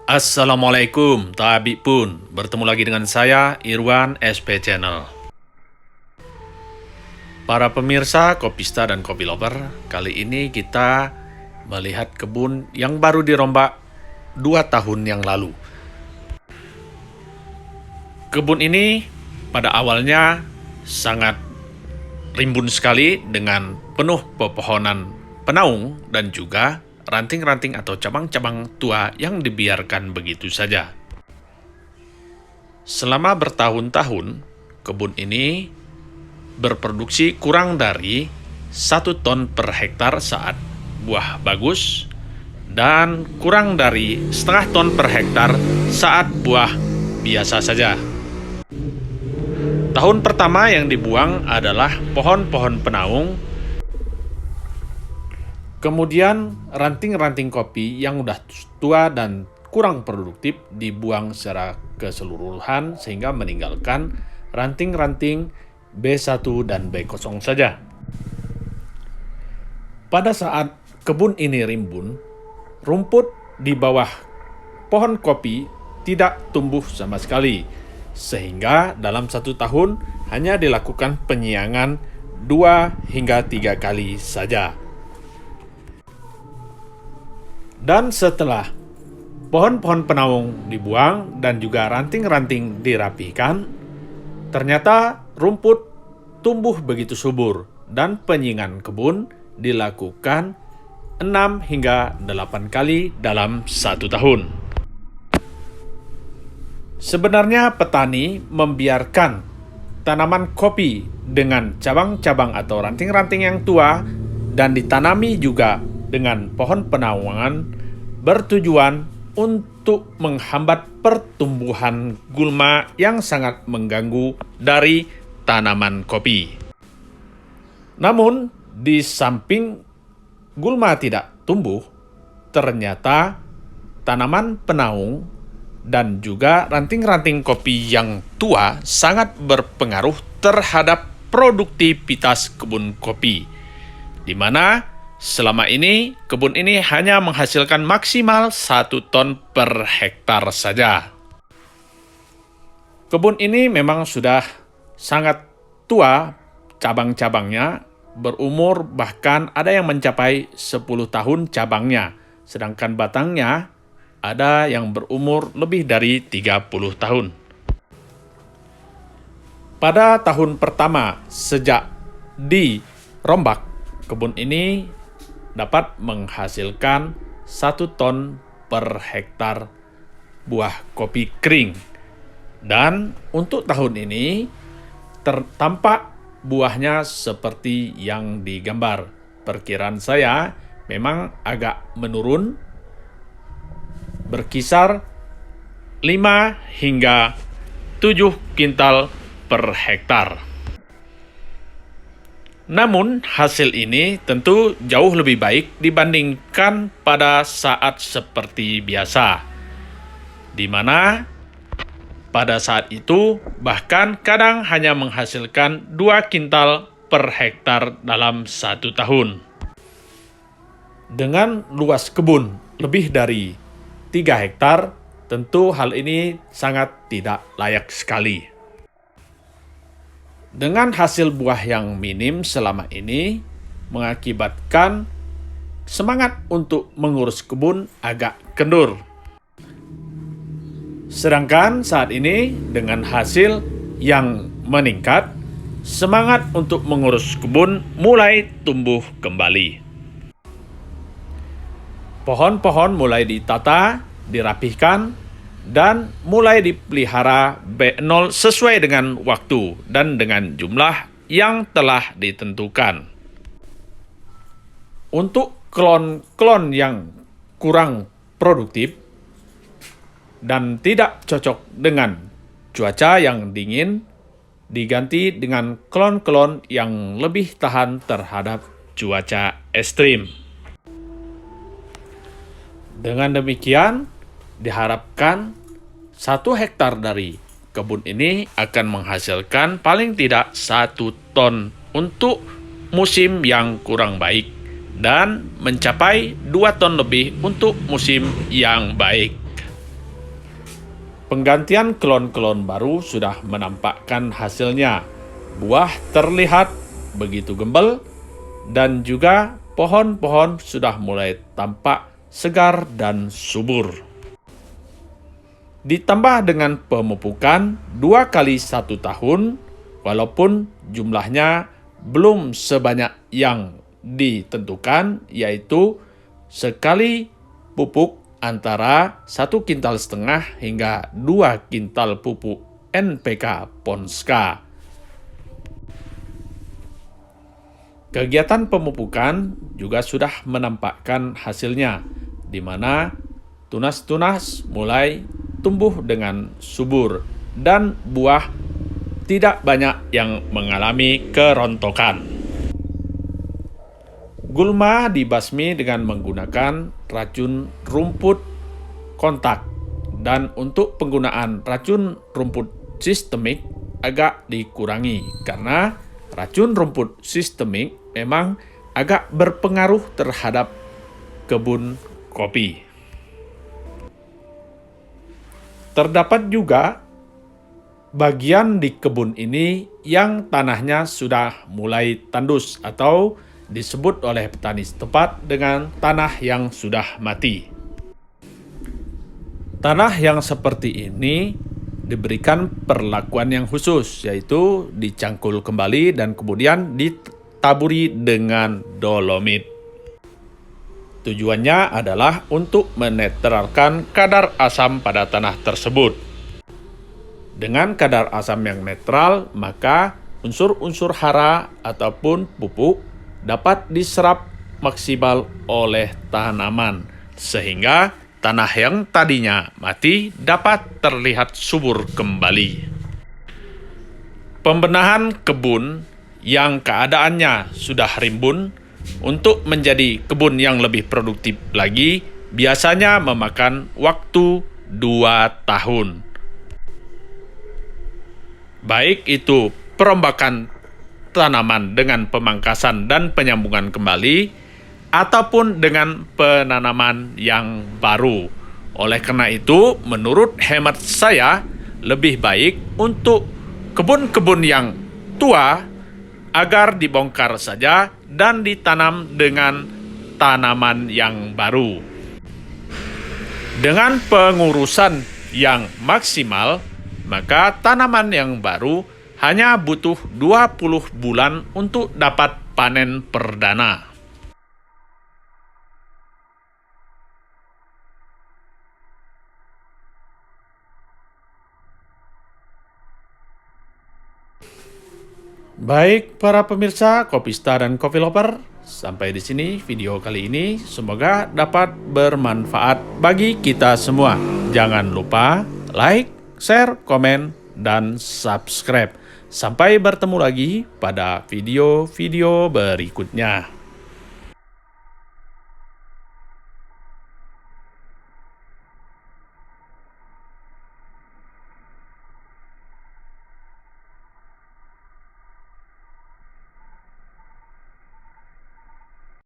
Assalamualaikum, Tabi pun. Bertemu lagi dengan saya, Irwan SP Channel. Para pemirsa Kopista dan Kopi Lover, kali ini kita melihat kebun yang baru dirombak 2 tahun yang lalu. Kebun ini pada awalnya sangat rimbun sekali dengan penuh pepohonan penaung dan juga ranting-ranting atau cabang-cabang tua yang dibiarkan begitu saja. Selama bertahun-tahun, kebun ini berproduksi kurang dari 1 ton per hektar saat buah bagus dan kurang dari setengah ton per hektar saat buah biasa saja. Tahun pertama yang dibuang adalah pohon-pohon penaung, kemudian ranting-ranting kopi yang udah tua dan kurang produktif dibuang secara keseluruhan sehingga meninggalkan ranting-ranting B1 dan B0 saja. Pada saat kebun ini rimbun, rumput di bawah pohon kopi tidak tumbuh sama sekali, sehingga dalam 1 tahun hanya dilakukan penyiangan 2 hingga 3 kali saja. Dan setelah pohon-pohon penaung dibuang dan juga ranting-ranting dirapihkan, ternyata rumput tumbuh begitu subur dan penyiangan kebun dilakukan 6 hingga 8 kali dalam 1 tahun. Sebenarnya petani membiarkan tanaman kopi dengan cabang-cabang atau ranting-ranting yang tua dan ditanami juga dengan pohon penaungan bertujuan untuk menghambat pertumbuhan gulma yang sangat mengganggu dari tanaman kopi. Namun, di samping gulma tidak tumbuh, ternyata tanaman penaung dan juga ranting-ranting kopi yang tua sangat berpengaruh terhadap produktivitas kebun kopi, di mana selama ini kebun ini hanya menghasilkan maksimal 1 ton per hektar saja. Kebun ini memang sudah sangat tua, cabang-cabangnya berumur bahkan ada yang mencapai 10 tahun cabangnya, sedangkan batangnya ada yang berumur lebih dari 30 tahun. Pada tahun pertama sejak dirombak, kebun ini dapat menghasilkan 1 ton per hektar buah kopi kering. Dan untuk tahun ini tampak buahnya seperti yang digambar. Perkiraan saya memang agak menurun, berkisar 5 hingga 7 kintal per hektar. Namun, hasil ini tentu jauh lebih baik dibandingkan pada saat seperti biasa, di mana pada saat itu bahkan kadang hanya menghasilkan 2 kintal per hektar dalam 1 tahun. Dengan luas kebun lebih dari 3 hektar, tentu hal ini sangat tidak layak sekali. Dengan hasil buah yang minim selama ini, mengakibatkan semangat untuk mengurus kebun agak kendur. Sedangkan saat ini dengan hasil yang meningkat, semangat untuk mengurus kebun mulai tumbuh kembali. Pohon-pohon mulai ditata, dirapihkan, dan mulai dipelihara B0 sesuai dengan waktu dan dengan jumlah yang telah ditentukan. Untuk klon-klon yang kurang produktif dan tidak cocok dengan cuaca yang dingin, diganti dengan klon-klon yang lebih tahan terhadap cuaca ekstrim. Dengan demikian, diharapkan 1 hektar dari kebun ini akan menghasilkan paling tidak 1 ton untuk musim yang kurang baik dan mencapai 2 ton lebih untuk musim yang baik. Penggantian klon-klon baru sudah menampakkan hasilnya. Buah terlihat begitu gembel dan juga pohon-pohon sudah mulai tampak segar dan subur. Ditambah dengan pemupukan 2 kali 1 tahun, walaupun jumlahnya belum sebanyak yang ditentukan, yaitu sekali pupuk antara 1,5 kintal hingga 2 kintal pupuk NPK Ponska. Kegiatan pemupukan juga sudah menampakkan hasilnya, di mana tunas-tunas mulai tumbuh dengan subur dan buah tidak banyak yang mengalami kerontokan. Gulma dibasmi dengan menggunakan racun rumput kontak, dan untuk penggunaan racun rumput sistemik agak dikurangi karena racun rumput sistemik memang agak berpengaruh terhadap kebun kopi. Terdapat juga bagian di kebun ini yang tanahnya sudah mulai tandus atau disebut oleh petani setempat dengan tanah yang sudah mati. Tanah yang seperti ini diberikan perlakuan yang khusus, yaitu dicangkul kembali dan kemudian ditaburi dengan dolomit. Tujuannya adalah untuk menetralkan kadar asam pada tanah tersebut. Dengan kadar asam yang netral, maka unsur-unsur hara ataupun pupuk dapat diserap maksimal oleh tanaman, sehingga tanah yang tadinya mati dapat terlihat subur kembali. Pembenahan kebun yang keadaannya sudah rimbun untuk menjadi kebun yang lebih produktif lagi biasanya memakan waktu 2 tahun. Baik itu perombakan tanaman dengan pemangkasan dan penyambungan kembali, ataupun dengan penanaman yang baru. Oleh karena itu, menurut hemat saya, lebih baik untuk kebun-kebun yang tua agar dibongkar saja dan ditanam dengan tanaman yang baru. Dengan pengurusan yang maksimal, maka tanaman yang baru hanya butuh 20 bulan untuk dapat panen perdana. Baik para pemirsa Kopista dan Coffee Lover, sampai di sini video kali ini, semoga dapat bermanfaat bagi kita semua. Jangan lupa like, share, komen, dan subscribe. Sampai bertemu lagi pada video-video berikutnya.